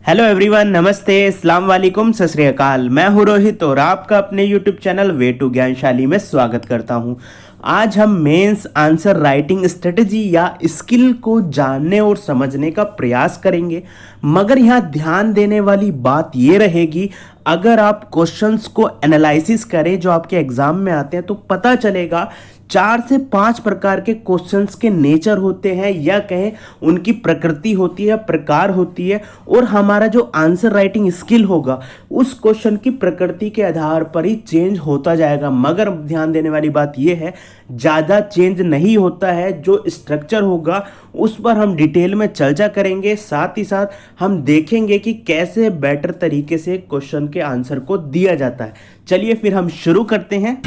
Hello everyone, नमस्ते, अस्सलाम वालेकुम, सत श्री अकाल। मैं हूं रोहित और आपका अपने यूट्यूब चैनल वे टू ज्ञानशाली में स्वागत करता हूं। आज हम मेंस आंसर राइटिंग स्ट्रेटजी या स्किल को जानने और समझने का प्रयास करेंगे। मगर यहाँ ध्यान देने वाली बात ये रहेगी, अगर आप क्वेश्चंस को एनालिसिस करें जो आपके एग्जाम में आते हैं तो पता चलेगा 4 से 5 प्रकार के क्वेश्चंस के नेचर होते हैं या कहें उनकी प्रकृति होती है, प्रकार होती है, और हमारा जो आंसर राइटिंग स्किल होगा उस क्वेश्चन की प्रकृति के आधार पर ही चेंज होता जाएगा। मगर ध्यान देने वाली बात यह है, ज़्यादा चेंज नहीं होता है। जो स्ट्रक्चर होगा उस पर हम डिटेल में चर्चा करेंगे, साथ ही साथ हम देखेंगे कि कैसे बेटर तरीके से क्वेश्चन के आंसर को दिया जाता है। चलिए फिर हम शुरू करते हैं।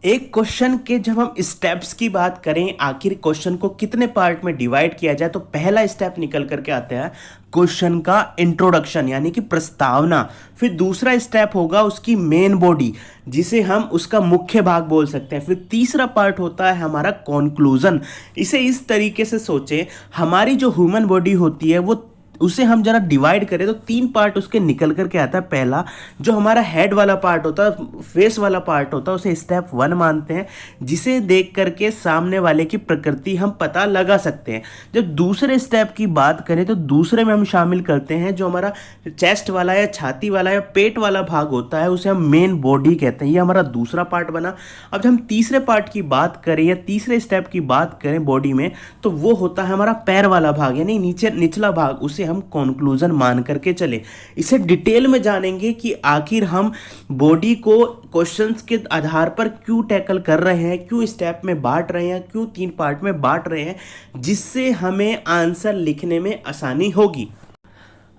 एक क्वेश्चन के जब हम स्टेप्स की बात करें, आखिर क्वेश्चन को कितने पार्ट में डिवाइड किया जाए, तो पहला स्टेप निकल करके आता है क्वेश्चन का इंट्रोडक्शन यानी कि प्रस्तावना। फिर दूसरा स्टेप होगा उसकी मेन बॉडी, जिसे हम उसका मुख्य भाग बोल सकते हैं। फिर तीसरा पार्ट होता है हमारा कंक्लूजन। इसे इस तरीके से सोचें, हमारी जो ह्यूमन बॉडी होती है वो उसे हम जरा डिवाइड करें तो 3 पार्ट उसके निकल करके आता है। पहला जो हमारा हेड वाला पार्ट होता है, फेस वाला पार्ट होता है, उसे स्टेप 1 मानते हैं, जिसे देख करके सामने वाले की प्रकृति हम पता लगा सकते हैं। जब दूसरे स्टेप की बात करें तो दूसरे में हम शामिल करते हैं जो हमारा चेस्ट वाला या छाती वाला या पेट वाला भाग होता है, उसे हम मेन बॉडी कहते हैं। ये हमारा दूसरा पार्ट बना। अब जब हम तीसरे पार्ट की बात करें या तीसरे स्टेप की बात करें बॉडी में, तो वो होता है हमारा पैर वाला भाग यानी नीचे निचला भाग, उसे हम कंक्लूजन मान करके चले। इसे डिटेल में जानेंगे कि आखिर हम बॉडी को क्वेश्चंस के आधार पर क्यों टैकल कर रहे हैं, क्यों स्टेप में बांट रहे हैं, क्यों 3 पार्ट में बांट रहे हैं, जिससे हमें आंसर लिखने में आसानी होगी।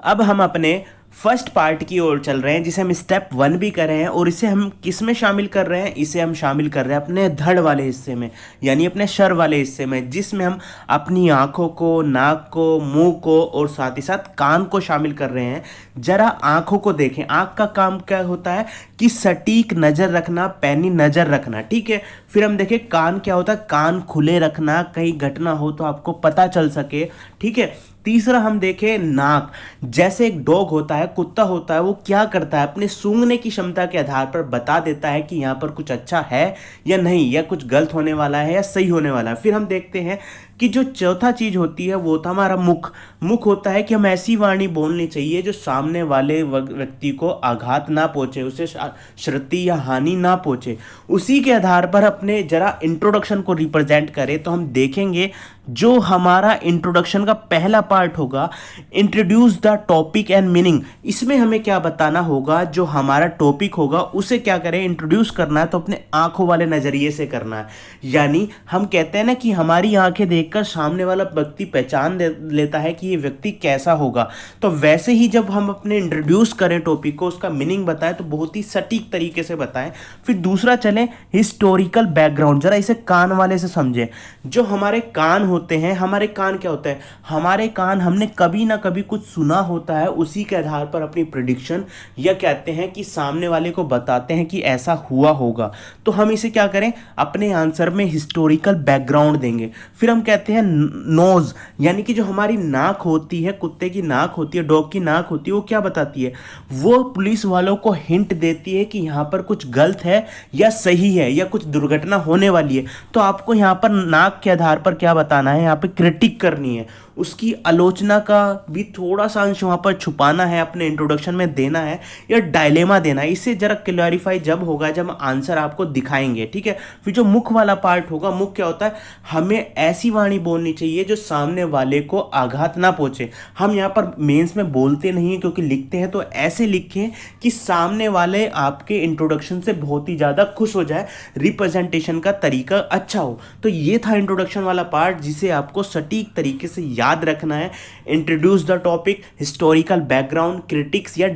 अब हम अपने फर्स्ट पार्ट की ओर चल रहे हैं, जिसे हम स्टेप 1 भी कर रहे हैं, और इसे हम किस में शामिल कर रहे हैं? इसे हम शामिल कर रहे हैं अपने धड़ वाले हिस्से में यानी अपने सर वाले हिस्से में, जिसमें हम अपनी आंखों को, नाक को, मुंह को और साथ ही साथ कान को शामिल कर रहे हैं। जरा आंखों को देखें। आंख का काम क्या होता है कि सटीक नजर रखना, पैनी नजर रखना, ठीक है। फिर हम देखें कान क्या होता है, कान खुले रखना, कहीं घटना हो तो आपको पता चल सके, ठीक है। तीसरा हम देखें नाक। जैसे एक डॉग होता है, कुत्ता होता है, वो क्या करता है, अपने सूंघने की क्षमता के आधार पर बता देता है कि यहाँ पर कुछ अच्छा है या नहीं, या कुछ गलत होने वाला है या सही होने वाला है। फिर हम देखते हैं कि जो चौथा चीज होती है वो होता है हमारा मुख। मुख होता है कि हम ऐसी वाणी बोलनी चाहिए जो सामने वाले व्यक्ति को आघात ना पहुंचे, उसे क्षति या हानि ना पहुंचे। उसी के आधार पर अपने जरा इंट्रोडक्शन को रिप्रेजेंट करें तो हम देखेंगे जो हमारा इंट्रोडक्शन का पहला पार्ट होगा, introduce the topic and meaning. इसमें हमें क्या बताना होगा, जो हमारा टॉपिक होगा उसे क्या करें, इंट्रोड्यूस करना है तो अपने आंखों वाले नजरिए से करना है। यानी हम कहते हैं ना कि हमारी आंखें देखकर सामने वाला व्यक्ति पहचान लेता है कि ये व्यक्ति कैसा होगा। तो वैसे ही जब हम अपने इंट्रोड्यूस करें टॉपिक को, उसका मीनिंग बताएं तो बहुत ही सटीक तरीके से बताएं। फिर दूसरा चले हिस्टोरिकल बैकग्राउंड। जरा इसे कान वाले से समझें। जो हमारे कान होते हैं, हमारे कान क्या होता है, हमारे कान हमने कभी ना कभी कुछ सुना होता है, उसी के आधार पर अपनी प्रेडिक्शन या कहते हैं कि सामने वाले को बताते हैं कि ऐसा हुआ होगा। तो हम इसे क्या करें, अपने आंसर में हिस्टोरिकल बैकग्राउंड देंगे। फिर हम कहते हैं नोज, यानी कि जो हमारी नाक होती है, कुत्ते की नाक होती है, डॉग की नाक होती है, वो क्या बताती है, वो पुलिस वालों को हिंट देती है कि यहाँ पर कुछ गलत है या सही है या कुछ दुर्घटना होने वाली है। तो आपको यहाँ पर नाक के आधार पर क्या बताना है, यहाँ पे क्रिटिक करनी है, उसकी आलोचना का भी थोड़ा सा अंश वहाँ पर छुपाना है, अपने इंट्रोडक्शन में देना है या डायलेमा देना है। इससे जरा क्लैरिफाई जब होगा जब आंसर आपको दिखाएंगे, ठीक है। फिर जो मुख वाला पार्ट होगा, मुख क्या होता है, हमें ऐसी वाणी बोलनी चाहिए जो सामने वाले को आघात ना पहुंचे। हम यहाँ पर मेंस में बोलते नहीं है क्योंकि लिखते हैं, तो ऐसे लिखें कि सामने वाले आपके इंट्रोडक्शन से बहुत ही ज़्यादा खुश हो जाए, रिप्रेजेंटेशन का तरीका अच्छा हो। तो ये था इंट्रोडक्शन वाला पार्ट, जिसे आपको सटीक तरीके से याद रखना है। Introduce the topic, historical background, critics या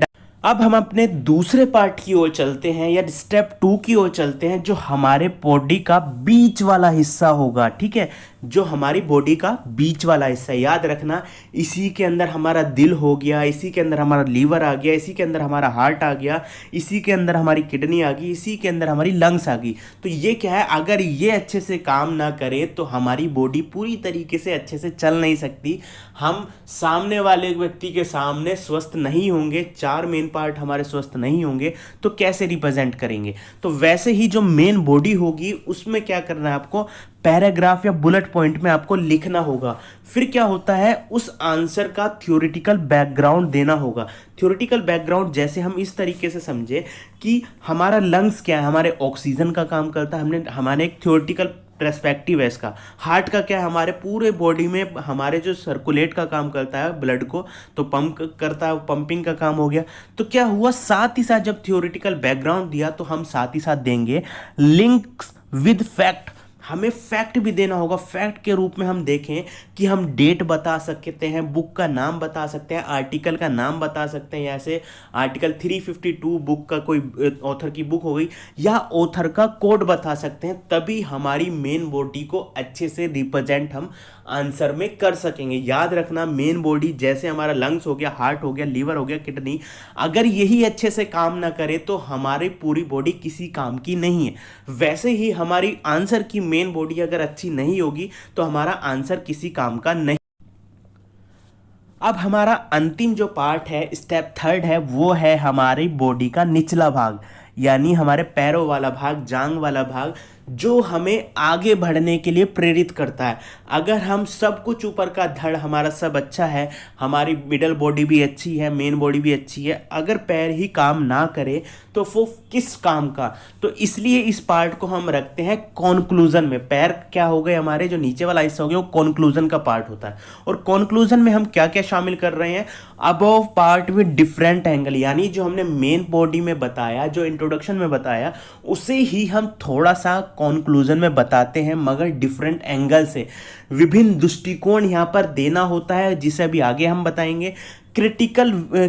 अब हम अपने दूसरे पार्ट की ओर चलते हैं या स्टेप 2 की ओर चलते हैं, जो हमारे बॉडी का बीच वाला हिस्सा होगा, ठीक है। जो हमारी बॉडी का बीच वाला हिस्सा है। याद रखना, इसी के अंदर हमारा दिल हो गया, इसी के अंदर हमारा लीवर आ गया, इसी के अंदर हमारा हार्ट आ गया, इसी के अंदर हमारी किडनी आ गई, इसी के अंदर हमारी लंग्स आ गई। तो ये क्या है, अगर ये अच्छे से काम ना करे तो हमारी बॉडी पूरी तरीके से अच्छे से चल नहीं सकती। हम सामने वाले व्यक्ति के सामने स्वस्थ नहीं होंगे, चार मेन पार्ट हमारे स्वस्थ नहीं होंगे तो कैसे रिप्रेजेंट करेंगे। तो वैसे ही जो मेन बॉडी होगी उसमें क्या करना है, आपको पैराग्राफ या बुलेट पॉइंट में आपको लिखना होगा। फिर क्या होता है, उस आंसर का थ्योरेटिकल बैकग्राउंड देना होगा। थ्योरेटिकल बैकग्राउंड जैसे हम इस तरीके से समझे कि हमारा लंग्स क्या है, हमारे ऑक्सीजन का काम करता है, हमने हमारे एक थ्योरेटिकल पर्सपेक्टिव है इसका। हार्ट का क्या है, हमारे पूरे बॉडी में हमारे जो सर्कुलेट का काम करता है, ब्लड को तो पंप करता है, पंपिंग का काम हो गया। तो क्या हुआ, साथ ही साथ जब थ्योरेटिकल बैकग्राउंड दिया तो हम साथ ही साथ देंगे लिंक्स विद फैक्ट। हमें फैक्ट भी देना होगा। फैक्ट के रूप में हम देखें कि हम डेट बता सकते हैं, बुक का नाम बता सकते हैं, आर्टिकल का नाम बता सकते हैं। ऐसे आर्टिकल 352 बुक का कोई ऑथर की बुक हो गई, या ऑथर का कोड बता सकते हैं। तभी हमारी मेन बॉडी को अच्छे से रिप्रेजेंट हम आंसर में कर सकेंगे। याद रखना, मेन बॉडी जैसे हमारा लंग्स हो गया, हार्ट हो गया, लीवर हो गया, किडनी, अगर यही अच्छे से काम ना करे तो हमारी पूरी बॉडी किसी काम की नहीं है। वैसे ही हमारी आंसर की मेन बॉडी अगर अच्छी नहीं होगी तो हमारा आंसर किसी काम का नहीं। अब हमारा अंतिम जो पार्ट है, स्टेप थर्ड है, वो है हमारी बॉडी का निचला भाग, यानी हमारे पैरों वाला भाग, जांग वाला भाग, जो हमें आगे बढ़ने के लिए प्रेरित करता है। अगर हम सब कुछ ऊपर का धड़ हमारा सब अच्छा है, हमारी मिडल बॉडी भी अच्छी है, मेन बॉडी भी अच्छी है, अगर पैर ही काम ना करे तो वो किस काम का। तो इसलिए इस पार्ट को हम रखते हैं कॉन्क्लूजन में। पैर क्या हो गए, हमारे जो नीचे वाला हिस्सा हो गया, वो कॉन्क्लूजन का पार्ट होता है। और कॉन्क्लूजन में हम क्या क्या शामिल कर रहे हैं, above part with different angle, यानी जो हमने मेन बॉडी में बताया, जो इंट्रोडक्शन में बताया, उसे ही हम थोड़ा सा कॉन्क्लूजन में बताते हैं, मगर डिफरेंट एंगल से। विभिन्न दृष्टिकोण यहां पर देना होता है, जिसे अभी आगे हम बताएंगे।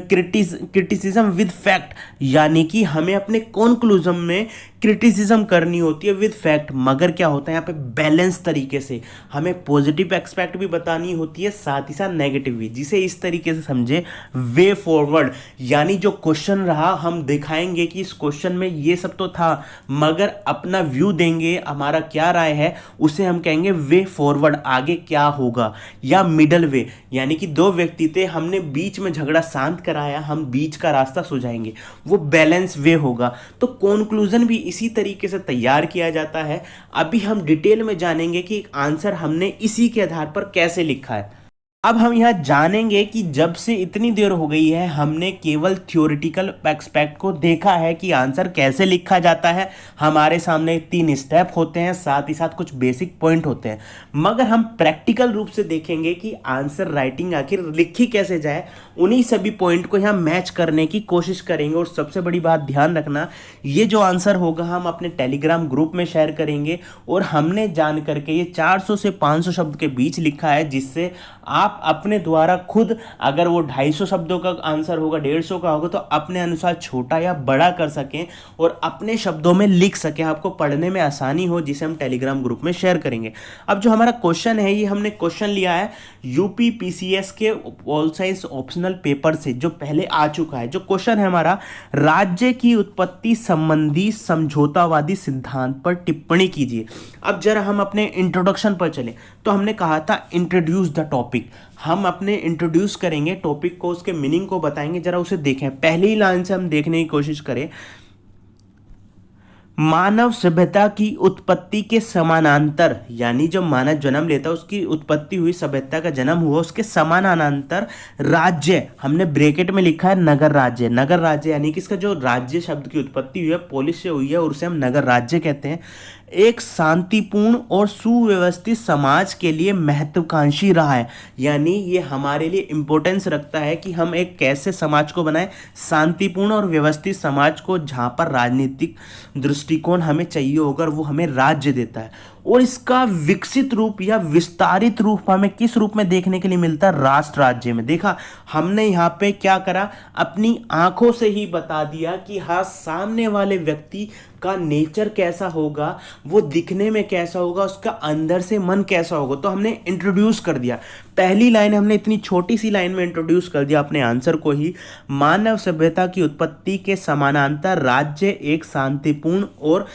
क्रिटिसिज्म विद फैक्ट, यानी कि हमें अपने कॉन्क्लूजन में क्रिटिसिज्म करनी होती है विद फैक्ट, मगर क्या होता है यहाँ पे बैलेंस तरीके से। हमें पॉजिटिव एक्सपेक्ट भी बतानी होती है, साथ ही साथ नेगेटिव भी, जिसे इस तरीके से समझे वे फॉरवर्ड, यानी जो क्वेश्चन रहा हम दिखाएंगे कि इस क्वेश्चन में ये सब तो था, मगर अपना व्यू देंगे, हमारा क्या राय है, उसे हम कहेंगे वे फॉरवर्ड, आगे क्या होगा। या मिडल वे, यानी कि दो व्यक्ति थे, हमने बीच में झगड़ा शांत कराया, हम बीच का रास्ता सुझाएंगे, वो बैलेंस वे होगा। तो कॉन्क्लूजन भी इसी तरीके से तैयार किया जाता है। अभी हम डिटेल में जानेंगे कि आंसर हमने इसी के आधार पर कैसे लिखा है। अब हम यहाँ जानेंगे कि जब से इतनी देर हो गई है हमने केवल थ्योरेटिकल एस्पेक्ट को देखा है कि आंसर कैसे लिखा जाता है। हमारे सामने 3 स्टेप होते हैं, साथ ही साथ कुछ बेसिक पॉइंट होते हैं, मगर हम प्रैक्टिकल रूप से देखेंगे कि आंसर राइटिंग आखिर लिखी कैसे जाए। उन्हीं सभी पॉइंट को यहाँ मैच करने की कोशिश करेंगे। और सबसे बड़ी बात ध्यान रखना, ये जो आंसर होगा हम अपने टेलीग्राम ग्रुप में शेयर करेंगे। और हमने जान करके ये 400 से 500 शब्द के बीच लिखा है, जिससे आप अपने द्वारा खुद, अगर वो 250 शब्दों का आंसर होगा, 150 का होगा, तो अपने अनुसार छोटा या बड़ा कर सकें और अपने शब्दों में लिख सकें, आपको पढ़ने में आसानी हो, जिसे हम टेलीग्राम ग्रुप में शेयर करेंगे। अब जो हमारा क्वेश्चन है, ये हमने क्वेश्चन लिया है यूपी पीसीएस के ऑल साइंस ऑप्शनल पेपर से, जो पहले आ चुका है। जो क्वेश्चन है हमारा, राज्य की उत्पत्ति संबंधी समझौतावादी सिद्धांत पर टिप्पणी कीजिए। अब जरा हम अपने इंट्रोडक्शन पर चले, तो हमने कहा था इंट्रोड्यूस द टॉपिक। हम अपने इंट्रोड्यूस करेंगे टॉपिक को, उसके मीनिंग को बताएंगे, जरा उसे देखें। पहली ही लाइन से हम देखने की कोशिश करें, मानव सभ्यता की उत्पत्ति के समानांतर, यानी जब मानव जन्म लेता है, उसकी उत्पत्ति हुई, सभ्यता का जन्म हुआ, उसके समानांतर राज्य, हमने ब्रैकेट में लिखा है नगर राज्य। नगर राज्य यानी कि इसका जो राज्य शब्द की उत्पत्ति हुई है पोलिश से हुई है, और उसे हम नगर राज्य कहते हैं। एक शांतिपूर्ण और सुव्यवस्थित समाज के लिए महत्वाकांक्षी रहा है, यानी ये हमारे लिए इंपॉर्टेंस रखता है कि हम एक कैसे समाज को बनाएं, शांतिपूर्ण और व्यवस्थित समाज को, जहां पर राजनीतिक दृष्टिकोण हमें चाहिए होगा, वो हमें राज्य देता है। और इसका विकसित रूप या विस्तारित रूप हमें किस रूप में देखने के लिए मिलता है? राष्ट्र राज्य में। देखा, हमने यहाँ पे क्या करा, अपनी आंखों से ही बता दिया कि हाँ, सामने वाले व्यक्ति का नेचर कैसा होगा, वो दिखने में कैसा होगा, उसका अंदर से मन कैसा होगा। तो हमने इंट्रोड्यूस कर दिया, पहली लाइन हमने इतनी छोटी सी लाइन में इंट्रोड्यूस कर दिया अपने आंसर को ही। मानव सभ्यता की उत्पत्ति के समानांतर राज्य एक शांतिपूर्ण और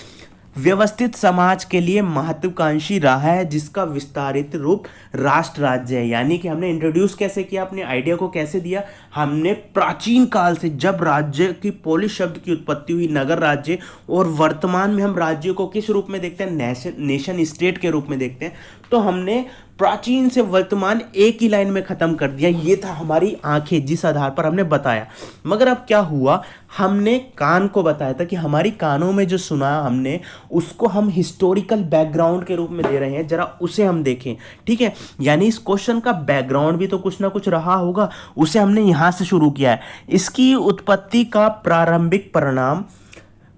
व्यवस्थित समाज के लिए महत्वाकांक्षी रहा है, जिसका विस्तारित रूप राष्ट्र राज्य है। यानी कि हमने इंट्रोड्यूस कैसे किया, अपने आइडिया को कैसे दिया, हमने प्राचीन काल से जब राज्य की पोलिश शब्द की उत्पत्ति हुई, नगर राज्य, और वर्तमान में हम राज्य को किस रूप में देखते हैं? नेशन स्टेट के रूप में देखते हैं। तो हमने प्राचीन से वर्तमान एक ही लाइन में खत्म कर दिया। ये था हमारी आंखें, जिस आधार पर हमने बताया। मगर अब क्या हुआ, हमने कान को बताया था कि हमारी कानों में जो सुना हमने, उसको हम हिस्टोरिकल बैकग्राउंड के रूप में दे रहे हैं, जरा उसे हम देखें। ठीक है, यानी इस क्वेश्चन का बैकग्राउंड भी तो कुछ ना कुछ रहा होगा, उसे हमने यहां से शुरू किया है। इसकी उत्पत्ति का प्रारंभिक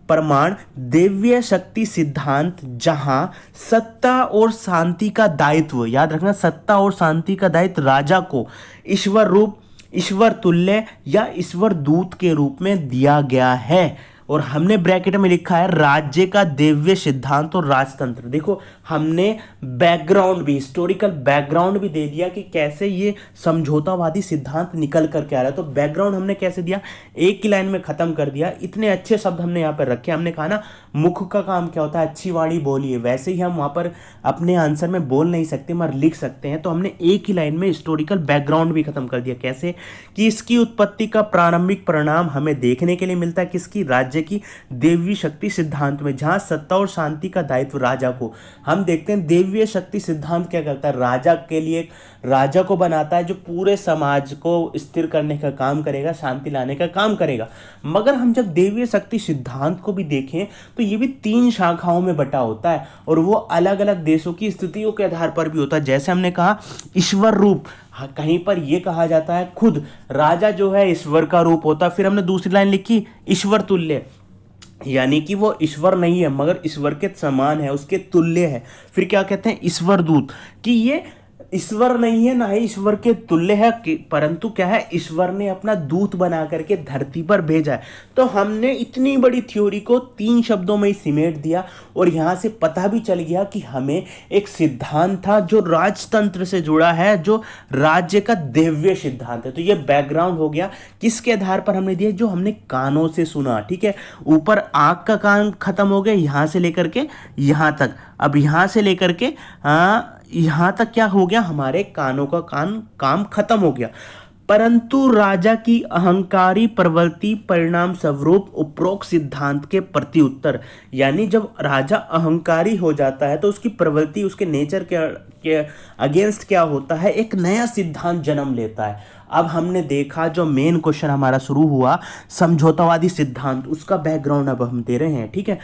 प्रमाण दिव्य शक्ति सिद्धांत, जहां सत्ता और शांति का दायित्व, याद रखना, सत्ता और शांति का दायित्व राजा को ईश्वर रूप, ईश्वर तुल्य या ईश्वर दूत के रूप में दिया गया है। और हमने ब्रैकेट में लिखा है राज्य का दिव्य सिद्धांत और राजतंत्र। देखो, हमने बैकग्राउंड भी, हिस्टोरिकल बैकग्राउंड भी दे दिया कि कैसे ये समझौतावादी सिद्धांत निकल करके आ रहा है। तो बैकग्राउंड हमने कैसे दिया, एक ही लाइन में खत्म कर दिया। इतने अच्छे शब्द हमने यहाँ पर रखे। हमने कहा ना, मुख का काम क्या होता है, अच्छी वाणी बोलिए। वैसे ही हम वहाँ पर अपने आंसर में बोल नहीं सकते मगर लिख सकते हैं। तो हमने एक ही लाइन में हिस्टोरिकल बैकग्राउंड भी खत्म कर दिया। कैसे कि इसकी उत्पत्ति का प्रारंभिक परिणाम हमें देखने के लिए मिलता है किसकी? राज्य की देवी शक्ति सिद्धांत में, जहां सत्ता और शांति का दायित्व राजा को। हम देखते हैं देवीय शक्ति सिद्धांत क्या करता है, राजा के लिए, राजा को बनाता है जो पूरे समाज को स्थिर करने का काम करेगा, शांति लाने का काम करेगा। मगर हम जब देवीय शक्ति सिद्धांत को भी देखें तो ये भी 3 शाखाओं में बटा होता है, और वो अलग अलग देशों की स्थितियों के आधार पर भी होता है। जैसे हमने कहा ईश्वर रूप, कहीं पर यह कहा जाता है खुद राजा जो है ईश्वर का रूप होता है। फिर हमने दूसरी लाइन लिखी ईश्वर तुल्य, यानी कि वो ईश्वर नहीं है मगर ईश्वर के समान है, उसके तुल्य है। फिर क्या कहते हैं? ईश्वर दूत, कि ये ईश्वर नहीं है, ना ही ईश्वर के तुल्य है, परंतु क्या है, ईश्वर ने अपना दूत बना करके धरती पर भेजा है। तो हमने इतनी बड़ी थ्योरी को 3 शब्दों में ही सिमेट दिया, और यहाँ से पता भी चल गया कि हमें एक सिद्धांत था जो राजतंत्र से जुड़ा है, जो राज्य का दिव्य सिद्धांत है। तो ये बैकग्राउंड हो गया, किसके आधार पर हमने दिया? जो हमने कानों से सुना। ठीक है, ऊपर आँख का कान खत्म हो गया, यहाँ से लेकर के यहाँ तक। अब यहाँ से लेकर के यहाँ तक क्या हो गया, हमारे कानों का काम खत्म हो गया। परंतु राजा की अहंकारी प्रवृत्ति परिणाम स्वरूप उपरोक्त सिद्धांत के प्रति उत्तर, यानी जब राजा अहंकारी हो जाता है तो उसकी प्रवृत्ति, उसके नेचर के अगेंस्ट क्या होता है, एक नया सिद्धांत जन्म लेता है। अब हमने देखा जो मेन क्वेश्चन हमारा शुरू हुआ समझौतावादी सिद्धांत, उसका बैकग्राउंड अब हम दे रहे हैं। ठीक है,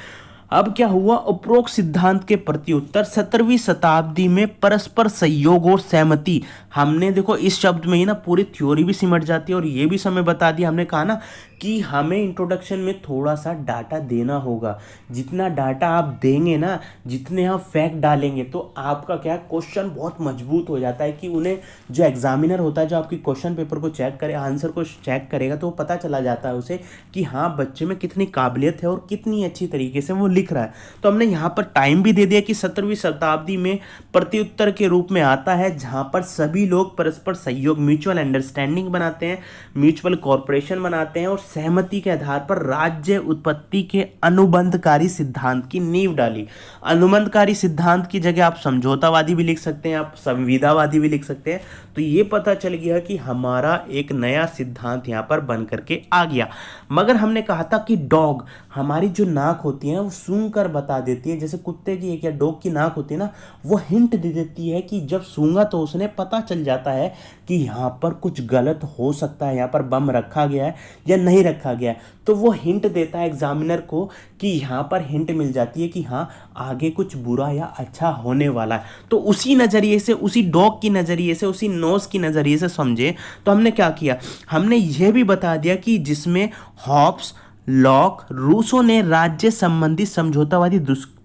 अब क्या हुआ, उपरोक्त सिद्धांत के प्रति उत्तर 17वीं शताब्दी में परस्पर सहयोग और सहमति। हमने देखो इस शब्द में ही ना पूरी थ्योरी भी सिमट जाती है, और ये भी समय बता दिया हमने, कहा ना कि हमें इंट्रोडक्शन में थोड़ा सा डाटा देना होगा। जितना डाटा आप देंगे ना, जितने आप फैक्ट डालेंगे, तो आपका क्या क्वेश्चन बहुत मजबूत हो जाता है। कि उन्हें जो एग्जामिनर होता है, जो आपकी क्वेश्चन पेपर को चेक करे, आंसर को चेक करेगा, तो पता चला जाता है उसे कि हाँ, बच्चे में कितनी काबिलियत है और कितनी अच्छी तरीके से वो लिख रहा है। तो हमने यहाँ पर टाइम भी दे दिया कि 17वीं शताब्दी में प्रत्युत्तर के रूप में आता है, जहाँ पर सभी लोग परस्पर सहयोग, म्यूचुअल अंडरस्टैंडिंग बनाते हैं, म्यूचुअल कॉर्पोरेशन बनाते हैं, और सहमति के आधार पर राज्य उत्पत्ति के अनुबंधकारी सिद्धांत की नींव डाली। अनुबंधकारी सिद्धांत की जगह आप समझौतावादी भी लिख सकते हैं, आप संविदावादी भी लिख सकते हैं। तो ये पता चल गया कि हमारा एक नया सिद्धांत यहाँ पर बन करके आ गया। मगर हमने कहा था कि डॉग, हमारी जो नाक होती है ना, वो सूंघ कर बता देती है। जैसे कुत्ते की एक या डॉग की नाक होती है ना, वो हिंट दे देती है कि जब सूंघा तो उसने पता चल जाता है कि यहाँ पर कुछ गलत हो सकता है, यहाँ पर बम रखा गया है या नहीं रखा गया है। तो वो हिंट देता है एग्जामिनर को, कि यहाँ पर हिंट मिल जाती है कि हाँ, आगे कुछ बुरा या अच्छा होने वाला है। तो उसी नज़रिए से, उसी डॉग की नज़रिए से, उसी नोज़ की नज़रिए से समझे तो हमने क्या किया, हमने यह भी बता दिया कि जिसमें हॉब्स, लॉक, रूसो ने राज्य संबंधी समझौतावादी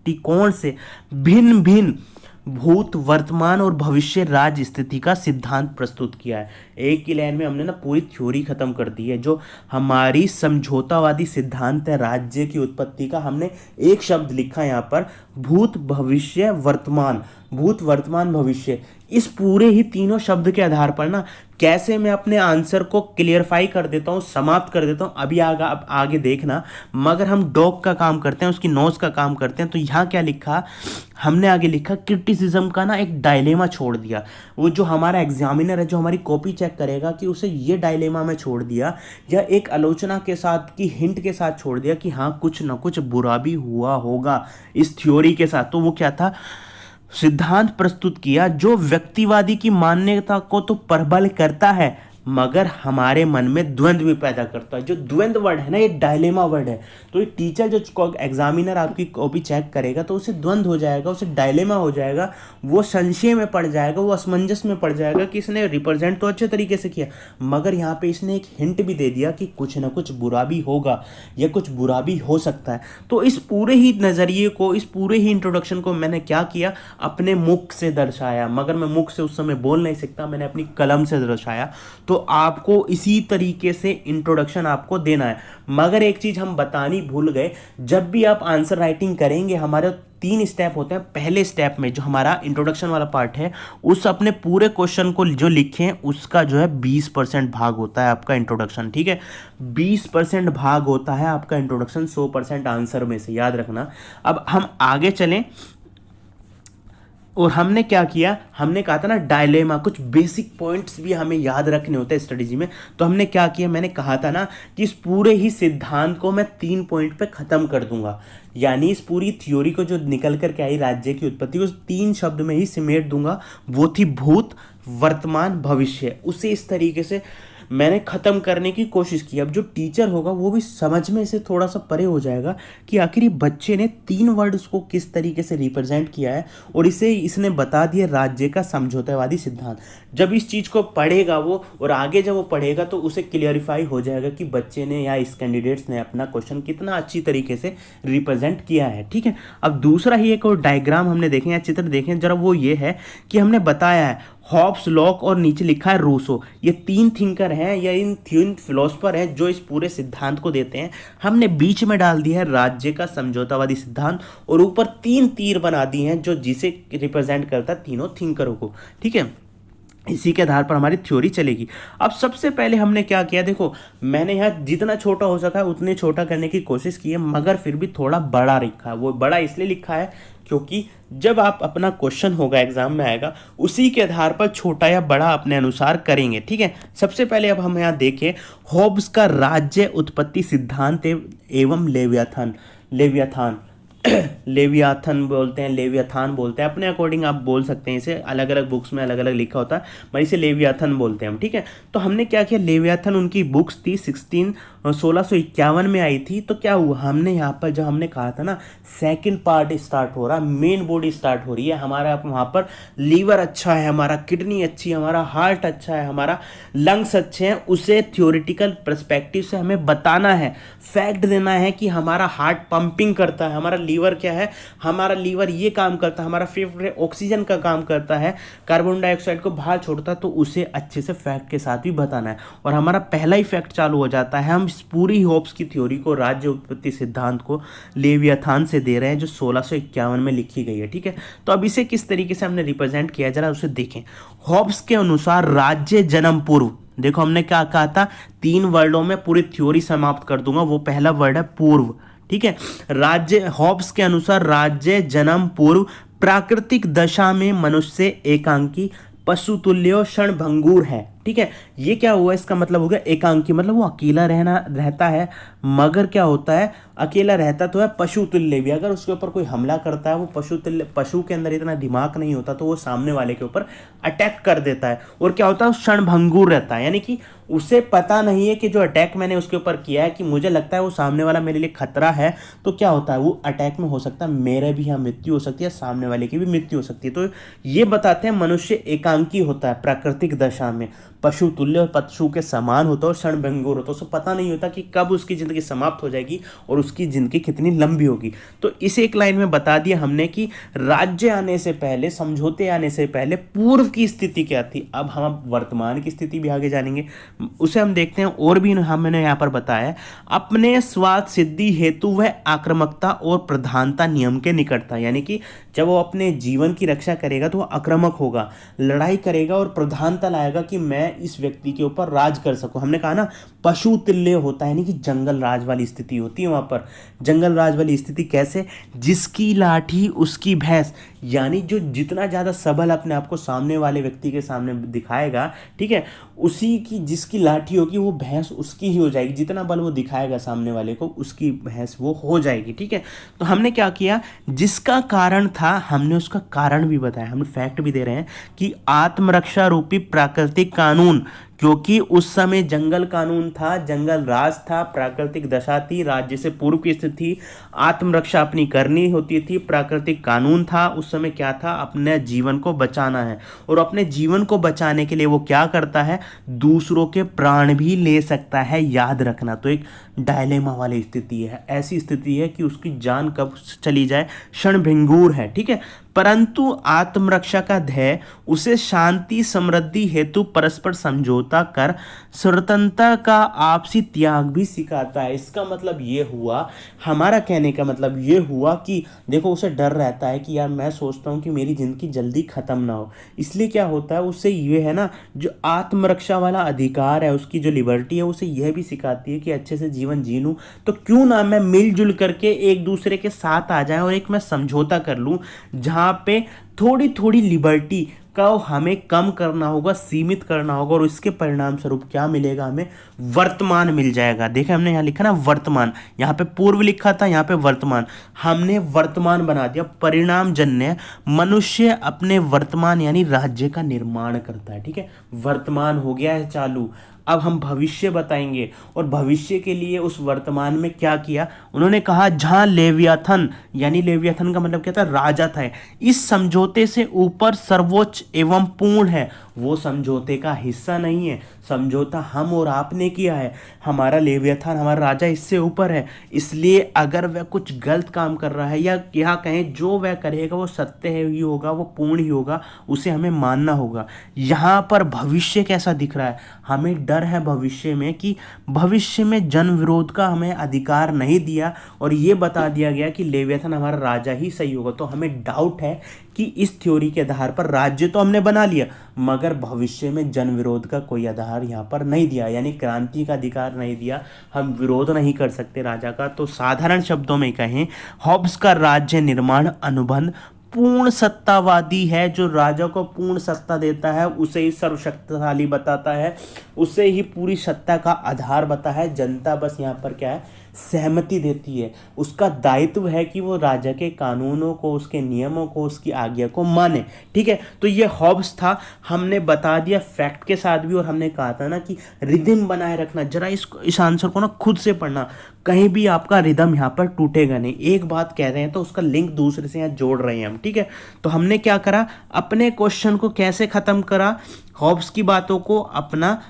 दृष्टिकोण से भिन्न भिन्न भूत, वर्तमान और भविष्य राज्य स्थिति का सिद्धांत प्रस्तुत किया है। एक ही लाइन में हमने ना पूरी थ्योरी खत्म कर दी है। जो हमारी समझौतावादी सिद्धांत है राज्य की उत्पत्ति का, हमने एक शब्द लिखा है यहाँ पर, भूत, भविष्य, वर्तमान। भूत, वर्तमान, भविष्य, इस पूरे ही तीनों शब्द के आधार पर ना कैसे मैं अपने आंसर को क्लियरफाई कर देता हूँ, समाप्त कर देता हूँ, अभी अब आगे देखना। मगर हम डॉग का काम करते हैं, उसकी नोज का काम करते हैं। तो यहाँ क्या लिखा, हमने आगे लिखा क्रिटिसिज्म का ना एक डायलेमा छोड़ दिया। वो जो हमारा एग्जामिनर है, जो हमारी कॉपी चेक करेगा, कि उसे ये डायलेमा में छोड़ दिया, या एक आलोचना के साथ की हिंट के साथ छोड़ दिया कि हाँ कुछ ना कुछ बुरा भी हुआ होगा इस थ्योरी के साथ। तो वो क्या था, सिद्धांत प्रस्तुत किया जो व्यक्तिवादी की मान्यता को तो प्रबल करता है मगर हमारे मन में द्वंद्व भी पैदा करता है। जो द्वंद्व वर्ड है ना, ये डायलेमा वर्ड है। तो ये टीचर जो एग्जामिनर आपकी कॉपी चेक करेगा तो उसे द्वंद्व हो जाएगा, उसे डायलेमा हो जाएगा, वो संशय में पड़ जाएगा, वो असमंजस में पड़ जाएगा कि इसने रिप्रेजेंट तो अच्छे तरीके से किया मगर यहाँ पे इसने एक हिंट भी दे दिया कि कुछ ना कुछ बुरा भी होगा या कुछ बुरा भी हो सकता है। तो इस पूरे ही नज़रिए को, इस पूरे ही इंट्रोडक्शन को मैंने क्या किया, अपने मुख से दर्शाया। मगर मैं मुख से उस समय बोल नहीं सकता, मैंने अपनी कलम से दर्शाया। तो आपको इसी तरीके से इंट्रोडक्शन आपको देना है। मगर एक चीज हम बतानी भूल गए, जब भी आप आंसर राइटिंग करेंगे, हमारे 3 स्टेप होते हैं। पहले स्टेप में जो हमारा इंट्रोडक्शन वाला पार्ट है, उस अपने पूरे क्वेश्चन को जो लिखें उसका जो है 20% भाग होता है आपका इंट्रोडक्शन। ठीक है, 20% भाग होता है आपका इंट्रोडक्शन 100% आंसर में से, याद रखना। अब हम आगे चलें और हमने क्या किया, हमने कहा था ना डायलेमा, कुछ बेसिक पॉइंट्स भी हमें याद रखने होते हैं स्ट्रेटेजी में। तो हमने क्या किया, मैंने कहा था ना कि इस पूरे ही सिद्धांत को मैं 3 पॉइंट पे ख़त्म कर दूंगा। यानी इस पूरी थ्योरी को जो निकल कर के आई राज्य की उत्पत्ति, उस 3 शब्द में ही सिमेट दूंगा। वो थी भूत, वर्तमान, भविष्य। उसे इस तरीके से मैंने ख़त्म करने की कोशिश की। अब जो टीचर होगा वो भी समझ में से थोड़ा सा परे हो जाएगा कि आखिर ये बच्चे ने 3 वर्ड्स को किस तरीके से रिप्रेजेंट किया है और इसने बता दिया राज्य का समझौतावादी सिद्धांत। जब इस चीज़ को पढ़ेगा वो, और आगे जब वो पढ़ेगा तो उसे क्लियरिफाई हो जाएगा कि बच्चे ने या इस कैंडिडेट्स ने अपना क्वेश्चन कितना अच्छी तरीके से रिप्रेजेंट किया है। ठीक है, अब दूसरा ही एक और डायग्राम हमने देखें या चित्र देखें जरा, वो ये है कि हमने बताया है हॉब्स, लॉक और नीचे लिखा है रूसो। ये 3 थिंकर हैं या इन 3 फिलोसफर हैं जो इस पूरे सिद्धांत को देते हैं। हमने बीच में डाल दिया है राज्य का समझौतावादी सिद्धांत और ऊपर 3 तीर बना दिए हैं जो जिसे रिप्रेजेंट करता है तीनों थिंकरों को। ठीक है, इसी के आधार पर हमारी थ्योरी चलेगी। अब सबसे पहले हमने क्या किया, देखो मैंने यहाँ जितना छोटा हो सका उतने छोटा करने की कोशिश की है, मगर फिर भी थोड़ा बड़ा लिखा है। वो बड़ा इसलिए लिखा है क्योंकि जब आप अपना क्वेश्चन होगा एग्जाम में आएगा, उसी के आधार पर छोटा या बड़ा अपने अनुसार करेंगे। ठीक है, सबसे पहले अब हम यहाँ देखें हॉब्स का राज्य उत्पत्ति सिद्धांत एवं लेवियाथन। लेवियाथन बोलते हैं, लेवियाथान बोलते हैं, अपने अकॉर्डिंग आप बोल सकते हैं। इसे अलग अलग बुक्स में अलग अलग लिखा होता है, मगर इसे लेवियाथन बोलते हैं हम। ठीक है, तो हमने क्या किया, लेवियाथन उनकी बुक्स थी 1651 में आई थी। तो क्या हुआ, हमने यहाँ पर जब हमने कहा था ना सेकंड पार्ट स्टार्ट हो रहा, मेन बॉडी स्टार्ट हो रही है, हमारा वहाँ पर लीवर अच्छा है, हमारा किडनी अच्छी है, हमारा हार्ट अच्छा है, हमारा लंग्स अच्छे हैं, उसे थ्योरेटिकल पर्सपेक्टिव से हमें बताना है, फैक्ट देना है कि हमारा हार्ट पंपिंग करता है, हमारा लीवर क्या है, हमारा लीवर ये काम करता है, हमारा फेफड़े ऑक्सीजन का काम करता है, कार्बन डाइऑक्साइड को बाहर छोड़ता है। तो उसे अच्छे से फैक्ट के साथ भी बताना है। और हमारा पहला ही फैक्ट चालू हो जाता है, हम इस पूरी हॉब्स की थ्योरी को, राज्य उत्पत्ति सिद्धांत को लेवियाथान से दे रहे हैं जो 1651 में लिखी गई है। ठीक है, तो अब इसे किस तरीके से हमने रिप्रेजेंट किया, जरा उसे देखें। हॉब्स के अनुसार राज्य जन्म पूर्व, देखो हमने क्या कहा था, 3 वर्डों में पूरी थ्योरी समाप्त कर दूंगा। वो पहला वर्ड है पूर्व। ठीक है, राज्य, हॉब्स के अनुसार राज्य जन्म पूर्व प्राकृतिक दशा में मनुष्य एकांकी पशुतुल्य क्षणभंगुर है। ठीक है, ये क्या हुआ, इसका मतलब हो गया एकांकी, मतलब वो अकेला रहता है, मगर क्या होता है, अकेला रहता तो है, पशुतुल्य भी। अगर उसके ऊपर कोई हमला करता है, वो पशु के अंदर इतना दिमाग नहीं होता तो वो सामने वाले के ऊपर अटैक कर देता है। और क्या होता है, क्षणभंगुर रहता है, यानी कि उसे पता नहीं है कि जो अटैक मैंने उसके ऊपर किया है, कि मुझे लगता है वो सामने वाला मेरे लिए खतरा है, तो क्या होता है, वो अटैक में हो सकता है मेरे भी यहाँ मृत्यु हो सकती है, सामने वाले की भी मृत्यु हो सकती है। तो ये बताते हैं मनुष्य एकांकी होता है प्राकृतिक दशा में, पशु तुल्य और पशु के समान होता है और क्षणभंगुर होता है, उसको पता नहीं होता कि कब उसकी ज़िंदगी समाप्त हो जाएगी और उसकी ज़िंदगी कितनी लंबी होगी। तो इस एक लाइन में बता दिया हमने कि राज्य आने से पहले, समझौते आने से पहले पूर्व की स्थिति क्या थी। अब हम वर्तमान की स्थिति भी आगे जानेंगे, उसे हम देखते हैं। और भी हमने यहाँ पर बताया, अपने स्वार्थ सिद्धि हेतु वह आक्रामकता और प्रधानता नियम के निकट था, यानी कि जब वो अपने जीवन की रक्षा करेगा तो वो आक्रामक होगा, लड़ाई करेगा और प्रधानता लाएगा कि मैं इस व्यक्ति के ऊपर राज कर सकूं। हमने कहा ना पशु तुल्य होता है, यानी कि जंगल राज वाली स्थिति होती है वहां पर। जंगल राज वाली स्थिति कैसे, जिसकी लाठी उसकी भैंस, यानी जो जितना ज़्यादा सबल अपने आप को सामने वाले व्यक्ति के सामने दिखाएगा, ठीक है, उसी की जिसकी लाठी होगी वो भैंस उसकी ही हो जाएगी। जितना बल वो दिखाएगा सामने वाले को, उसकी भैंस वो हो जाएगी। ठीक है, तो हमने क्या किया, जिसका कारण था हमने उसका कारण भी बताया, हम फैक्ट भी दे रहे हैं कि आत्मरक्षा रूपी प्राकृतिक कानून, क्योंकि उस समय जंगल कानून था, जंगल राज था, प्राकृतिक दशा थी, राज्य से पूर्व की स्थिति थी, आत्मरक्षा अपनी करनी होती थी, प्राकृतिक कानून था। उस समय क्या था, अपने जीवन को बचाना है, और अपने जीवन को बचाने के लिए वो क्या करता है, दूसरों के प्राण भी ले सकता है, याद रखना। तो एक डायलेमा वाली स्थिति है, ऐसी स्थिति है कि उसकी जान कब चली जाए, क्षणभंगुर है। ठीक है, परंतु आत्मरक्षा का ध्येय उसे शांति समृद्धि हेतु परस्पर समझौता कर स्वतंत्रता का आपसी त्याग भी सिखाता है। इसका मतलब ये हुआ, हमारा कहने का मतलब ये हुआ कि देखो उसे डर रहता है कि यार मैं सोचता हूँ कि मेरी ज़िंदगी जल्दी ख़त्म ना हो, इसलिए क्या होता है उससे ये है ना, जो आत्मरक्षा वाला अधिकार है, उसकी जो लिबर्टी है, उसे यह भी सिखाती है कि अच्छे से जीवन जी लूँ तो क्यों ना मैं मिलजुल करके एक दूसरे के साथ आ जाए और एक मैं समझौता कर लूँ, जहाँ पे थोड़ी थोड़ी लिबर्टी का हमें कम करना होगा, सीमित करना होगा, और इसके परिणाम स्वरूप क्या मिलेगा, हमें वर्तमान मिल जाएगा। देखिए हमने यहाँ लिखा ना वर्तमान, यहाँ पे पूर्व लिखा था, यहाँ पे वर्तमान, हमने वर्तमान बना दिया। परिणाम जन्य मनुष्य अपने वर्तमान यानी राज्य का निर्माण करता है। ठीक है, वर्तमान हो गया है चालू, अब हम भविष्य बताएंगे, और भविष्य के लिए उस वर्तमान में क्या किया, उन्होंने कहा जहां लेवियाथन, यानी लेवियाथन का मतलब क्या था, राजा था, इस समझौते से ऊपर सर्वोच्च एवं पूर्ण है, वो समझौते का हिस्सा नहीं है, समझौता हम और आपने किया है, हमारा लेवियाथन, हमारा राजा इससे ऊपर है, इसलिए अगर वह कुछ गलत काम कर रहा है या क्या कहें जो वह करेगा वो सत्य ही होगा, वो पूर्ण ही होगा, उसे हमें मानना होगा। यहाँ पर भविष्य कैसा दिख रहा है, हमें डर है भविष्य में कि भविष्य में जन विरोध का हमें अधिकार नहीं दिया, और ये बता दिया गया कि लेवियाथन हमारा राजा ही सही होगा। तो हमें डाउट है कि इस थ्योरी के आधार पर राज्य तो हमने बना लिया, मगर भविष्य में जन विरोध का कोई आधार यहाँ पर नहीं दिया, यानी क्रांति का अधिकार नहीं दिया, हम विरोध नहीं कर सकते राजा का। तो साधारण शब्दों में कहें, हॉब्स का राज्य निर्माण अनुबंध पूर्ण सत्तावादी है, जो राजा को पूर्ण सत्ता देता है, उसे ही सर्वशक्तिशाली बताता है, उसे ही पूरी सत्ता का आधार बताता है। जनता बस यहाँ पर क्या है, सहमति देती है, उसका दायित्व है कि वो राजा के कानूनों को, उसके नियमों को, उसकी आज्ञा को माने। ठीक है, तो ये हॉब्स था, हमने बता दिया फैक्ट के साथ भी, और हमने कहा था ना कि रिदम बनाए रखना। जरा इस आंसर को ना खुद से पढ़ना, कहीं भी आपका रिदम यहाँ पर टूटेगा नहीं। एक बात कह रहे हैं तो उसका लिंक दूसरे से यहाँ जोड़ रहे हैं हम। ठीक है, तो हमने क्या करा, अपने क्वेश्चन को कैसे खत्म करा, हॉब्स की बातों को अपना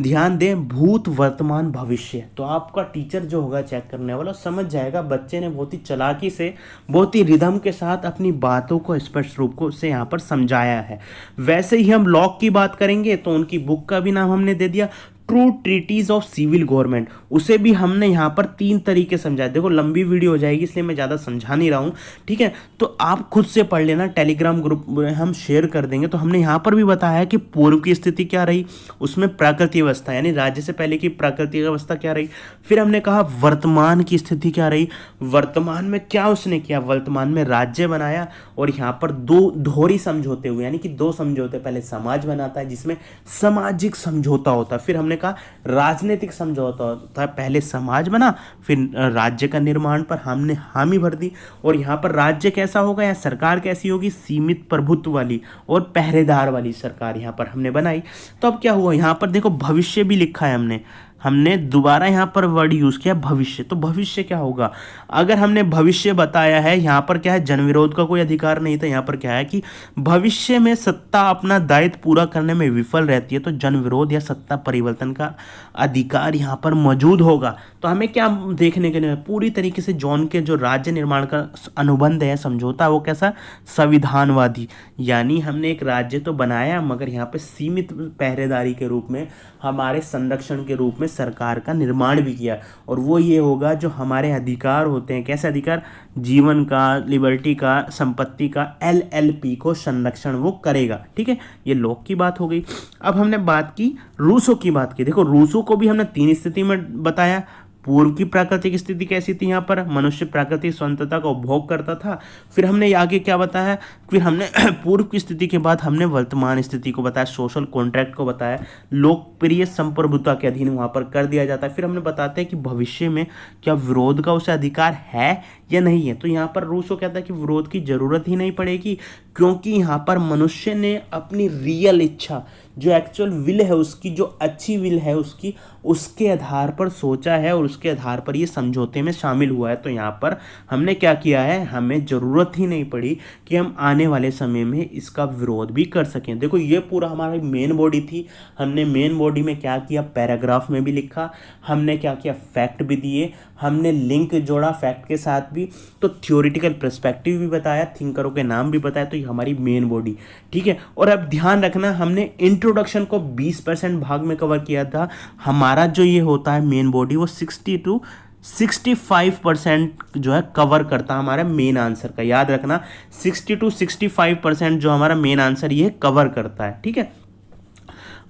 ध्यान दें, भूत वर्तमान भविष्य। तो आपका टीचर जो होगा चेक करने वाला समझ जाएगा बच्चे ने बहुत ही चालाकी से, बहुत ही रिदम के साथ अपनी बातों को स्पष्ट रूप से यहाँ पर समझाया है। वैसे ही हम लॉक की बात करेंगे तो उनकी बुक का भी नाम हमने दे दिया, two treatises of civil government. उसे भी हमने यहाँ पर 3 तरीके समझाए। देखो लंबी वीडियो हो जाएगी इसलिए मैं ज़्यादा समझा नहीं रहा हूँ। ठीक है, तो आप खुद से पढ़ लेना, टेलीग्राम ग्रुप में हम शेयर कर देंगे। तो हमने यहाँ पर भी बताया कि पूर्व की स्थिति क्या रही, उसमें प्राकृतिक अवस्था यानी राज्य से पहले की प्राकृतिक अवस्था क्या रही। फिर हमने कहा वर्तमान की स्थिति क्या रही, वर्तमान में क्या उसने किया, वर्तमान में राज्य बनाया, और यहाँ पर 2 दोहरी समझौते हुए, यानी कि 2 समझौते, पहले समाज बनाता है जिसमें सामाजिक समझौता होता है, फिर हमने का राजनीतिक समझौता होता है, पहले समाज बना फिर राज्य का निर्माण पर हमने हामी भर दी। और यहाँ पर राज्य कैसा होगा या सरकार कैसी होगी, सीमित प्रभुत्व वाली और पहरेदार वाली सरकार यहाँ पर हमने बनाई। तो अब क्या हुआ, यहाँ पर देखो भविष्य भी लिखा है हमने, हमने दोबारा यहाँ पर वर्ड यूज़ किया भविष्य। तो भविष्य क्या होगा, अगर हमने भविष्य बताया है, यहाँ पर क्या है, जनविरोध का कोई अधिकार नहीं था, यहाँ पर क्या है कि भविष्य में सत्ता अपना दायित्व पूरा करने में विफल रहती है तो जनविरोध या सत्ता परिवर्तन का अधिकार यहाँ पर मौजूद होगा। तो हमें क्या देखने के लिए, पूरी तरीके से जॉन के जो राज्य निर्माण का अनुबंध है, समझौता, वो कैसा, संविधानवादी। यानी हमने एक राज्य तो बनाया मगर यहाँ पे सीमित पहरेदारी के रूप में, हमारे संरक्षण के रूप में सरकार का निर्माण भी किया। और वो ये होगा जो हमारे अधिकार होते हैं, कैसे अधिकार, जीवन का, लिबर्टी का, संपत्ति का, एलएलपी को संरक्षण वो करेगा। ठीक है, ये लॉक की बात हो गई। अब हमने बात की रूसो की बात की। देखो रूसो को भी हमने 3 स्थिति में बताया। पूर्व की प्राकृतिक स्थिति कैसी थी, यहाँ पर मनुष्य प्राकृतिक स्वतंत्रता का उपभोग करता था। फिर हमने आगे क्या बताया, फिर हमने पूर्व की स्थिति के बाद हमने वर्तमान स्थिति को बताया, सोशल कॉन्ट्रैक्ट को बताया, लोकप्रिय संप्रभुता के अधीन वहाँ पर कर दिया जाता है। फिर हमने बताते हैं कि भविष्य में क्या विरोध का उसे अधिकार है या नहीं है। तो यहाँ पर रूसो कहता है कि विरोध की जरूरत ही नहीं पड़ेगी, क्योंकि यहाँ पर मनुष्य ने अपनी रियल इच्छा, जो एक्चुअल विल है उसकी, जो अच्छी विल है उसकी, उसके आधार पर सोचा है और उसके आधार पर ये समझौते में शामिल हुआ है। तो यहाँ पर हमने क्या किया है, हमें ज़रूरत ही नहीं पड़ी कि हम आने वाले समय में इसका विरोध भी कर सकें। देखो ये पूरा हमारी मेन बॉडी थी। हमने मेन बॉडी में क्या किया, पैराग्राफ में भी लिखा, हमने क्या किया, फैक्ट भी दिए, हमने लिंक जोड़ा फैक्ट के साथ भी, तो थ्योरेटिकल पर्सपेक्टिव भी बताया, थिंकरों के नाम भी बताया। तो ये हमारी मेन बॉडी, ठीक है। और अब ध्यान रखना, हमने इंट्रोडक्शन को 20% भाग में कवर किया था। हमारा जो ये होता है मेन बॉडी, वो 60 to 65% जो है कवर करता है हमारा मेन आंसर का। याद रखना 60 to 65% जो हमारा मेन आंसर ये कवर करता है, ठीक है।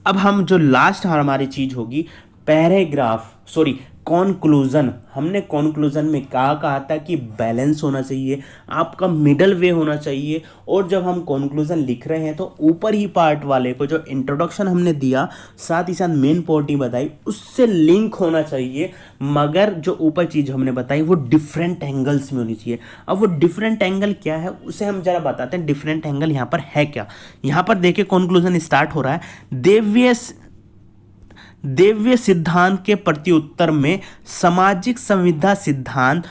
अब हम जो लास्ट हमारी चीज होगी पैराग्राफ, सॉरी कॉन्क्लूजन। हमने कॉन्क्लूजन में कहा था कि बैलेंस होना चाहिए, आपका मिडल वे होना चाहिए। और जब हम कॉन्क्लूजन लिख रहे हैं तो ऊपर ही पार्ट वाले को, जो इंट्रोडक्शन हमने दिया साथ ही साथ मेन पॉइंट ही बताई, उससे लिंक होना चाहिए। मगर जो ऊपर चीज़ हमने बताई वो डिफरेंट एंगल्स में होनी चाहिए। अब वो डिफरेंट एंगल क्या है उसे हम जरा बताते हैं। डिफरेंट एंगल यहाँ पर है क्या, यहाँ पर देखिए कॉन्क्लूजन स्टार्ट हो रहा है। देव्य सिद्धांत के प्रत्युत्तर में सामाजिक संविदा सिद्धांत,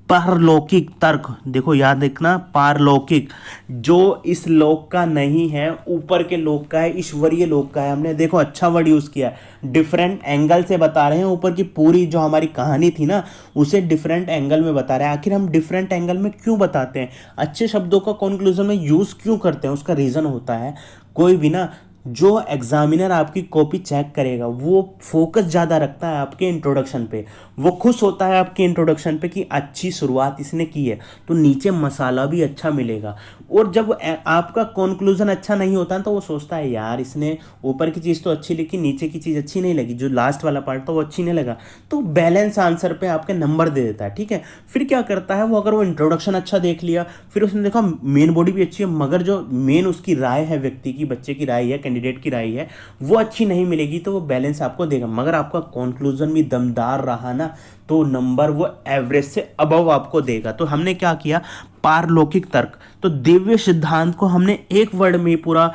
पारलौकिक तर्क। देखो याद रखना, पारलौकिक जो इस लोक का नहीं है, ऊपर के लोक का है, ईश्वरीय लोक का है। हमने देखो अच्छा वर्ड यूज किया है, डिफरेंट एंगल से बता रहे हैं। ऊपर की पूरी जो हमारी कहानी थी ना, उसे डिफरेंट एंगल में बता रहे हैं। आखिर हम डिफरेंट एंगल में क्यों बताते हैं, अच्छे शब्दों का कॉन्क्लूजन में यूज क्यों करते हैं, उसका रीजन होता है। कोई भी ना, जो एग्जामिनर आपकी कॉपी चेक करेगा वो फोकस ज़्यादा रखता है आपके इंट्रोडक्शन पे, वो खुश होता है आपके इंट्रोडक्शन पे कि अच्छी शुरुआत इसने की है, तो नीचे मसाला भी अच्छा मिलेगा। और जब आपका कंक्लूजन अच्छा नहीं होता तो वो सोचता है यार इसने ऊपर की चीज़ तो अच्छी लिखी, नीचे की चीज़ अच्छी नहीं लगी, जो लास्ट वाला पार्ट था वो अच्छी नहीं लगा, तो बैलेंस आंसर पे आपके नंबर दे देता है, ठीक है। फिर क्या करता है वो, अगर वो इंट्रोडक्शन अच्छा देख लिया, फिर उसने देखा मेन बॉडी भी अच्छी है, मगर जो मेन उसकी राय है, व्यक्ति की, बच्चे की राय है, कैंडिडेट की राय है, वो अच्छी नहीं मिलेगी, तो वो बैलेंस आपको देगा। मगर आपका कंक्लूजन भी दमदार रहा ना, तो नंबर वो एवरेज से अबव आपको देगा। तो हमने क्या किया, पारलौकिक तर्क, तो दिव्य सिद्धांत को हमने एक वर्ड में पूरा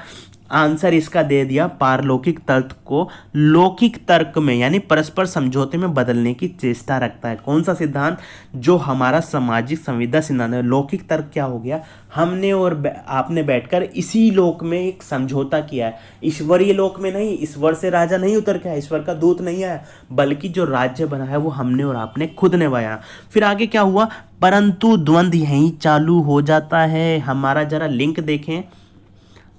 आंसर इसका दे दिया। पारलौकिक तर्क को लौकिक तर्क में यानी परस्पर समझौते में बदलने की चेष्टा रखता है। कौन सा सिद्धांत, जो हमारा सामाजिक संविदा सिद्धांत है। लौकिक तर्क क्या हो गया, हमने और आपने बैठकर इसी लोक में एक समझौता किया है, ईश्वरीय लोक में नहीं। ईश्वर से राजा नहीं उतर के आया, ईश्वर का दूत नहीं आया, बल्कि जो राज्य बना है वो हमने और आपने खुद ने बनाया। फिर आगे क्या हुआ, परंतु द्वंद्व यहीं चालू हो जाता है। हमारा जरा लिंक देखें,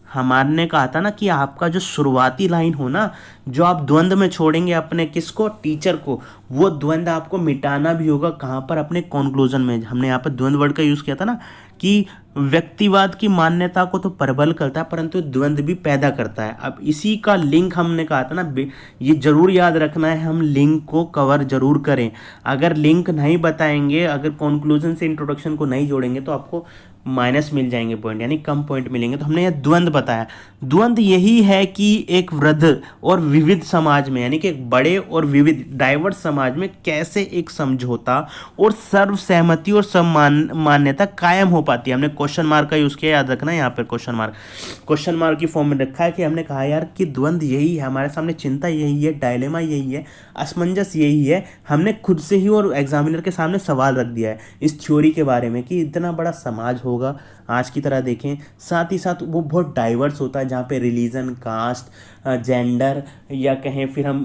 हमारे कहा था ना कि आपका जो शुरुआती लाइन हो ना, जो आप द्वंद्व में छोड़ेंगे अपने किसको, टीचर को, वो द्वंद्व आपको मिटाना भी होगा। कहाँ पर, अपने कंक्लूजन में। हमने यहाँ पर द्वंद्व वर्ड का यूज़ किया था ना, कि व्यक्तिवाद की मान्यता को तो प्रबल करता है परंतु द्वंद्व भी पैदा करता है। अब इसी का लिंक हमने कहा था ना, ये जरूर याद रखना है, हम लिंक को कवर जरूर करें। अगर लिंक नहीं बताएंगे, अगर कंक्लूजन से इंट्रोडक्शन को नहीं जोड़ेंगे तो आपको माइनस मिल जाएंगे पॉइंट, यानी कम पॉइंट मिलेंगे। तो हमने यह द्वंद्व बताया। द्वंद्व यही है कि एक वृद्ध और विविध समाज में, यानी कि एक बड़े और विविध डाइवर्स समाज में कैसे एक समझौता और सर्वसहमति और मान्यता कायम हो पाती है। हमने क्वेश्चन मार्क का यूज किया, याद रखना यहाँ पर क्वेश्चन मार्क की फॉर्म में रखा है कि हमने कहा यार कि द्वंद्व यही है, हमारे सामने चिंता यही है, डायलेमा यही है, असमंजस यही है। हमने खुद से ही और एग्जामिनर के सामने सवाल रख दिया है इस थ्योरी के बारे में कि इतना बड़ा समाज होगा आज की तरह देखें, साथ ही साथ वो बहुत डाइवर्स होता है, जहाँ पे रिलीजन, कास्ट, जेंडर या कहें फिर हम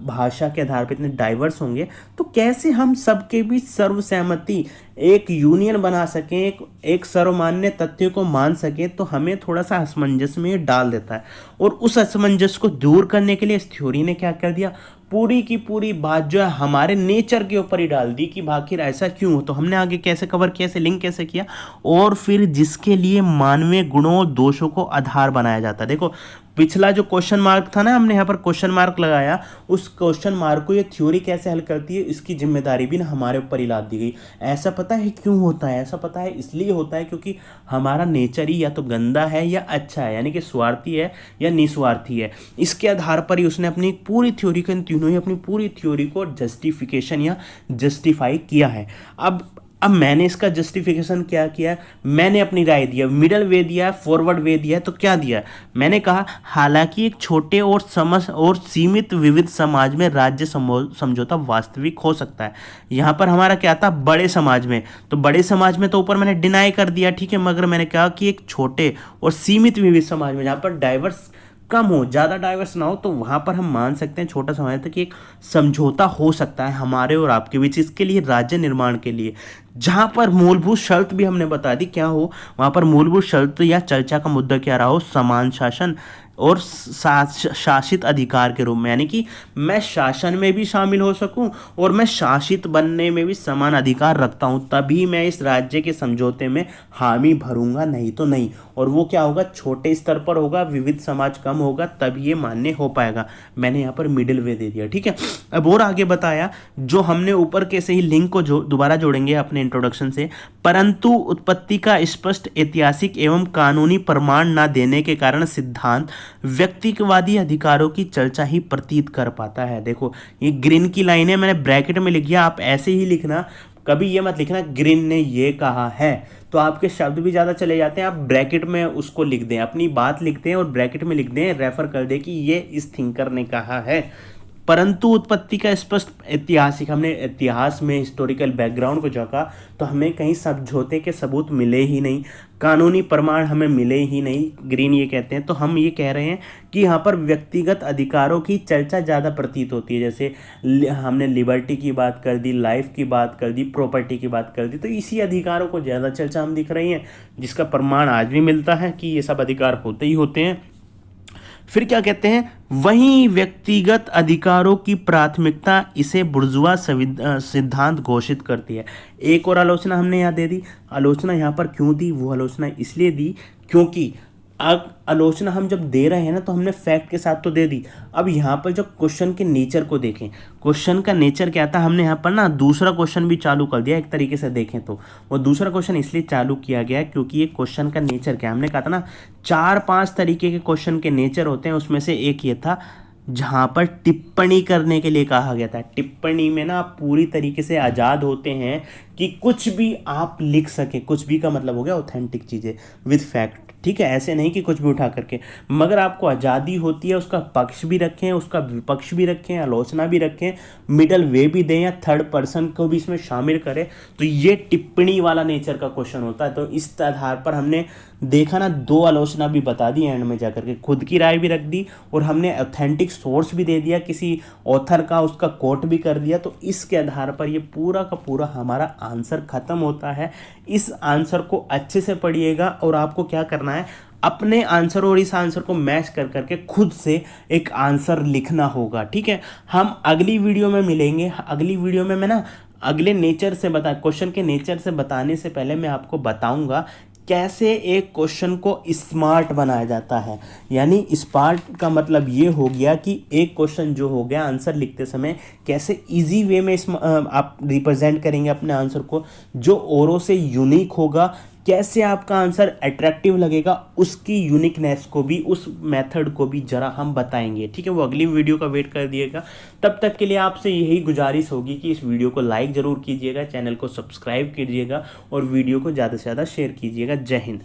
भाषा के आधार पर इतने डाइवर्स होंगे, तो कैसे हम सबके बीच सर्वसहमति एक यूनियन बना सकें, एक सर्वमान्य तथ्य को मान सकें। तो हमें थोड़ा सा असमंजस में डाल देता है, और उस असमंजस को दूर करने के लिए इस थ्योरी ने क्या कर दिया, पूरी की पूरी बात जो है हमारे नेचर के ऊपर ही डाल दी कि आखिर ऐसा क्यों हो। तो हमने आगे कैसे कवर किया, ऐसे लिंक कैसे किया, और फिर जिसके लिए मानवीय गुणों और दोषों को आधार बनाया जाता है। देखो पिछला जो क्वेश्चन मार्क था ना, हमने यहाँ पर क्वेश्चन मार्क लगाया, उस क्वेश्चन मार्क को ये थ्योरी कैसे हल करती है, इसकी जिम्मेदारी भी ना हमारे ऊपर ही लाद दी गई। ऐसा पता है क्यों होता है, ऐसा पता है इसलिए होता है क्योंकि हमारा नेचर ही या तो गंदा है या अच्छा है, यानी कि स्वार्थी है या निस्वार्थी है। इसके आधार पर ही उसने अपनी पूरी थ्योरी को, इन तीनों ही अपनी पूरी थ्योरी को जस्टिफिकेशन या जस्टिफाई किया है। अब मैंने इसका जस्टिफिकेशन क्या किया, मैंने अपनी राय दिया, मिडल वे दिया, फॉरवर्ड वे दिया। तो क्या दिया, मैंने कहा हालांकि एक छोटे और सीमित विविध समाज में राज्य समझौता वास्तविक हो सकता है। यहाँ पर हमारा क्या था, बड़े समाज में, तो बड़े समाज में तो ऊपर मैंने डिनाई कर दिया, ठीक है, मगर मैंने कहा कि एक छोटे और सीमित विविध समाज में, जहाँ पर डाइवर्स कम हो, ज़्यादा डाइवर्स ना हो, तो वहाँ पर हम मान सकते हैं छोटा समाज तक कि एक समझौता हो सकता है हमारे और आपके बीच, इसके लिए राज्य निर्माण के लिए, जहाँ पर मूलभूत शर्त भी हमने बता दी क्या हो, वहाँ पर मूलभूत शर्त या चर्चा का मुद्दा क्या रहा हो, समान शासन और शासित अधिकार के रूप में, यानी कि मैं शासन में भी शामिल हो सकूं और मैं शासित बनने में भी समान अधिकार रखता हूं, तभी मैं इस राज्य के समझौते में हामी भरूंगा, नहीं तो नहीं। और वो क्या होगा, छोटे स्तर पर होगा, विविध समाज कम होगा, तब ये मान्य हो पाएगा। मैंने यहाँ पर मिडिल वे दे दिया, ठीक है। अब और आगे बताया, जो हमने ऊपर के से ही लिंक को दोबारा जोड़ेंगे अपने इंट्रोडक्शन से, परंतु उत्पत्ति का स्पष्ट ऐतिहासिक एवं कानूनी प्रमाण न देने के कारण सिद्धांत व्यक्तिवादी अधिकारों की चर्चा ही प्रतीत कर पाता है। देखो ये ग्रीन की लाइन है, मैंने ब्रैकेट में लिख दिया, आप ऐसे ही लिखना, कभी ये मत लिखना ग्रीन ने ये कहा है, तो आपके शब्द भी ज़्यादा चले जाते हैं। आप ब्रैकेट में उसको लिख दें, अपनी बात लिखते हैं और ब्रैकेट में लिख दें, रेफर कर दें कि ये इस थिंकर ने कहा है। परंतु उत्पत्ति का स्पष्ट ऐतिहासिक, हमने इतिहास में हिस्टोरिकल बैकग्राउंड को झांका तो हमें कहीं समझौते के सबूत मिले ही नहीं, कानूनी प्रमाण हमें मिले ही नहीं, ग्रीन ये कहते हैं। तो हम ये कह रहे हैं कि यहाँ पर व्यक्तिगत अधिकारों की चर्चा ज़्यादा प्रतीत होती है, जैसे हमने लिबर्टी की बात कर दी, लाइफ की बात कर दी, प्रॉपर्टी की बात कर दी, तो इसी अधिकारों को ज़्यादा चर्चा हम दिख रही हैं, जिसका प्रमाण आज भी मिलता है कि ये सब अधिकार होते ही होते हैं। फिर क्या कहते हैं, वहीं व्यक्तिगत अधिकारों की प्राथमिकता इसे बुर्जुआ सिद्धांत घोषित करती है। एक और आलोचना हमने यहाँ दे दी। आलोचना यहाँ पर क्यों दी, वो आलोचना इसलिए दी क्योंकि आलोचना हम जब दे रहे हैं ना, तो हमने फैक्ट के साथ तो दे दी। अब यहाँ पर जब क्वेश्चन के नेचर को देखें, क्वेश्चन का नेचर क्या था, हमने यहाँ पर ना दूसरा क्वेश्चन भी चालू कर दिया। एक तरीके से देखें तो वो दूसरा क्वेश्चन इसलिए चालू किया गया क्योंकि ये क्वेश्चन का नेचर क्या, हमने कहा था ना 4-5 तरीके के क्वेश्चन के नेचर होते हैं, उसमें से एक ये था जहाँ पर टिप्पणी करने के लिए कहा गया था। टिप्पणी में ना आप पूरी तरीके से आज़ाद होते हैं कि कुछ भी आप लिख सके, कुछ भी का मतलब हो गया ऑथेंटिक चीज़ें विद फैक्ट, ठीक है, ऐसे नहीं कि कुछ भी उठा करके, मगर आपको आज़ादी होती है, उसका पक्ष भी रखें, उसका विपक्ष भी रखें, आलोचना भी रखें, मिडल वे भी दें या थर्ड पर्सन को भी इसमें शामिल करें। तो ये टिप्पणी वाला नेचर का क्वेश्चन होता है। तो इस आधार पर हमने देखा ना, 2 आलोचना भी बता दी एंड में जाकर के, खुद की राय भी रख दी और हमने ऑथेंटिक सोर्स भी दे दिया किसी ऑथर का, उसका कोट भी कर दिया। तो इसके आधार पर ये पूरा का पूरा हमारा आंसर खत्म होता है। इस आंसर को अच्छे से पढ़िएगा और आपको क्या करना है, अपने आंसर और इस आंसर को मैच कर करके खुद से एक आंसर लिखना होगा, ठीक है। हम अगली वीडियो में मिलेंगे। अगली वीडियो में मैं ना अगले नेचर से क्वेश्चन के नेचर से बताने से पहले मैं आपको बताऊंगा कैसे एक क्वेश्चन को स्मार्ट बनाया जाता है। यानी स्मार्ट का मतलब ये हो गया कि एक क्वेश्चन जो हो गया आंसर लिखते समय कैसे इजी वे में आप रिप्रेजेंट करेंगे अपने आंसर को, जो औरों से यूनिक होगा, कैसे आपका आंसर अट्रैक्टिव लगेगा, उसकी यूनिकनेस को भी, उस मेथड को भी जरा हम बताएंगे, ठीक है। वो अगली वीडियो का वेट कर दिएगा। तब तक के लिए आपसे यही गुजारिश होगी कि इस वीडियो को लाइक ज़रूर कीजिएगा, चैनल को सब्सक्राइब कीजिएगा और वीडियो को ज़्यादा से ज़्यादा शेयर कीजिएगा। जय हिंद।